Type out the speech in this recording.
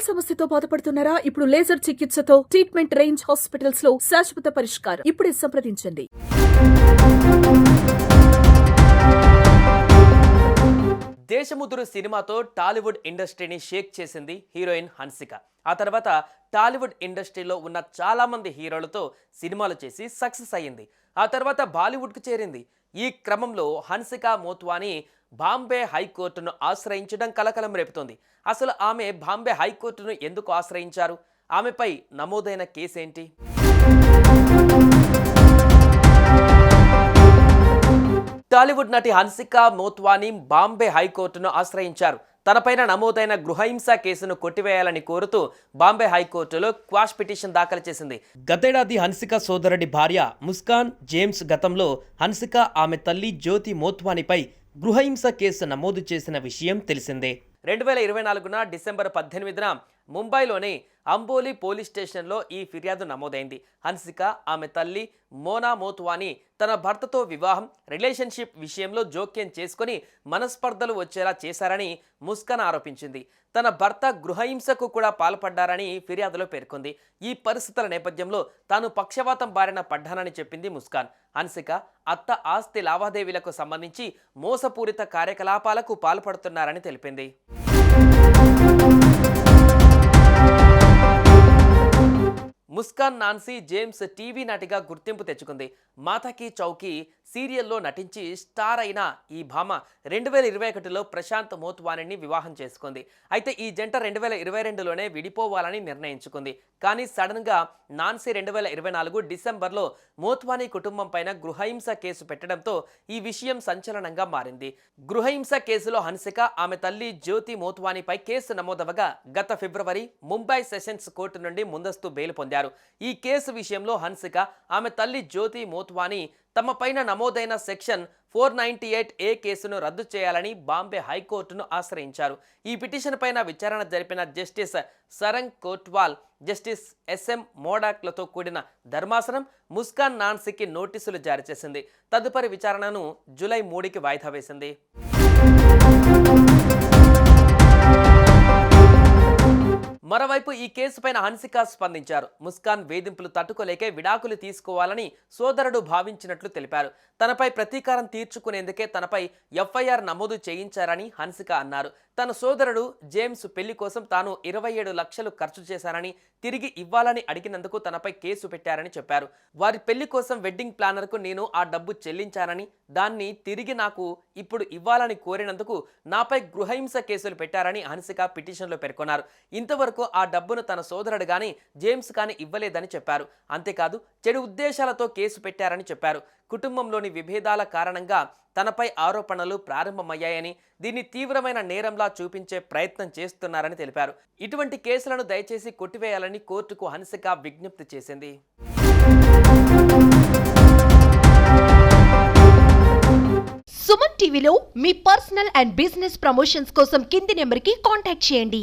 వేల్ సమస్యతో బాధపడుతున్నారా? ఇప్పుడు లేజర్ చికిత్సతో ట్రీట్మెంట్ రేంజ్ హాస్పిటల్స్ లో శాశ్వత పరిష్కారం. ఇప్పుడే సంప్రదించండి. దేశముద్రు సినిమాతో టాలీవుడ్ ఇండస్ట్రీని షేక్ చేసింది హీరోయిన్ హన్సిక. ఆ తర్వాత టాలీవుడ్ ఇండస్ట్రీలో ఉన్న చాలా మంది హీరోలతో సినిమాలు చేసి సక్సెస్ అయ్యింది. ఆ తర్వాత బాలీవుడ్కు చేరింది. ఈ క్రమంలో హన్సిక మోత్వానీ బాంబే హైకోర్టును ఆశ్రయించడం కలకలం రేపుతోంది. అసలు ఆమె బాంబే హైకోర్టును ఎందుకు ఆశ్రయించారు? ఆమెపై నమోదైన కేసేంటి? టాలీవుడ్ నటి హన్సిక మోత్వానీ బాంబే హైకోర్టును ఆశ్రయించారు. తనపైన నమోదైన గృహహింస కేసును కొట్టివేయాలని కోరుతూ బాంబే హైకోర్టులో క్వాష్ పిటిషన్ దాఖలు చేసింది. గతేడాది హన్సిక సోదరుడి భార్య ముస్కాన్ జేమ్స్ గతంలో హన్సిక ఆమె తల్లి జ్యోతి మోత్వానీపై గృహహింస కేసు నమోదు చేసిన విషయం తెలిసిందే. 2024 డిసెంబర్ 18న ముంబైలోని అంబోలి పోలీస్ స్టేషన్లో ఈ ఫిర్యాదు నమోదైంది. హన్సిక ఆమె తల్లి మోనా మోత్వానీ తన భర్తతో వివాహం, రిలేషన్షిప్ విషయంలో జోక్యం చేసుకుని మనస్పర్ధలు వచ్చేలా చేశారని ముస్కాన్ ఆరోపించింది. తన భర్త గృహహింసకు కూడా పాల్పడ్డారని ఫిర్యాదులో పేర్కొంది. ఈ పరిస్థితుల నేపథ్యంలో తాను పక్షవాతం బారిన పడ్డానని చెప్పింది ముస్కాన్. హన్సిక అత్త ఆస్తి లావాదేవీలకు సంబంధించి మోసపూరిత కార్యకలాపాలకు పాల్పడుతున్నారని తెలిపింది. ముస్కాన్ నాన్సీ జేమ్స్ టీవీ నటిగా గుర్తింపు తెచ్చుకుంది. మాతాకి చౌకీ సీరియల్లో నటించి స్టార్ అయిన ఈ భామ 2021లో ప్రశాంత్ మోత్వానీని వివాహం చేసుకుంది. అయితే ఈ జంట 2022లోనే విడిపోవాలని నిర్ణయించుకుంది. కానీ సడన్గా నాన్సీ 2024 డిసెంబర్లో మోత్వానీ కుటుంబం పైన గృహహింస కేసు పెట్టడంతో ఈ విషయం సంచలనంగా మారింది. గృహహింస కేసులో హన్సిక ఆమె తల్లి జ్యోతి మోత్వానీపై కేసు నమోదవగా గత ఫిబ్రవరి ముంబై సెషన్స్ కోర్టు నుండి ముందస్తు బెయిల్ పొందారు. ఈ కేసు విషయంలో హన్సిక ఆమె తల్లి జ్యోతి మోత్వానీ తమ పైన నమోదైన సెక్షన్ 498A కేసును రద్దు చేయాలని బాంబే హైకోర్టును ఆశ్రయించారు. ఈ పిటిషన్ పైన విచారణ జరిపిన జస్టిస్ సరంగ్ కోట్వాల్, జస్టిస్ SM మోడాక్లతో కూడిన ధర్మాసనం ముస్కాన్ నాన్సీకి నోటీసులు జారీ చేసింది. తదుపరి విచారణను జూలై 3కి వాయిదా వేసింది. మరోవైపు ఈ కేసుపైన హన్సిక స్పందించారు. ముస్కాన్ వేధింపులు తట్టుకోలేకే విడాకులు తీసుకోవాలని సోదరుడు భావించినట్లు తెలిపారు. తనపై ప్రతీకారం తీర్చుకునేందుకే తనపై FIR నమోదు చేయించారని హన్సిక అన్నారు. తన సోదరుడు జేమ్స్ పెళ్లి కోసం తాను 27 లక్షలు ఖర్చు చేశానని, తిరిగి ఇవ్వాలని అడిగినందుకు తనపై కేసు పెట్టారని చెప్పారు. వారి పెళ్లి కోసం వెడ్డింగ్ ప్లానర్కు నేను ఆ డబ్బు చెల్లించానని, దాన్ని తిరిగి నాకు ఇప్పుడు ఇవ్వాలని కోరినందుకు నాపై గృహహింస కేసులు పెట్టారని హన్సిక పిటిషన్లో పేర్కొన్నారు. ఇంతవరకు ఆ డబ్బును తన సోదరుడు గాని జేమ్స్ కానీ ఇవ్వలేదని చెప్పారు. అంతేకాదు చెడు ఉద్దేశాలతో కేసు పెట్టారని చెప్పారు. కుటుంబంలోని విభేదాల కారణంగా తనపై ఆరోపణలు ప్రారంభమయ్యాయని, దీన్ని తీవ్రమైన నేరంలా చూపించే ప్రయత్నం చేస్తున్నారని తెలిపారు. ఇటువంటి కేసులను దయచేసి కొట్టివేయాలని కోర్టుకు హన్సిక విజ్ఞప్తి చేసింది. సుమన్ టీవీలో మీ పర్సనల్ అండ్ బిజినెస్ ప్రమోషన్స్ కోసం కింది నెంబర్కి కాంటాక్ట్ చేయండి.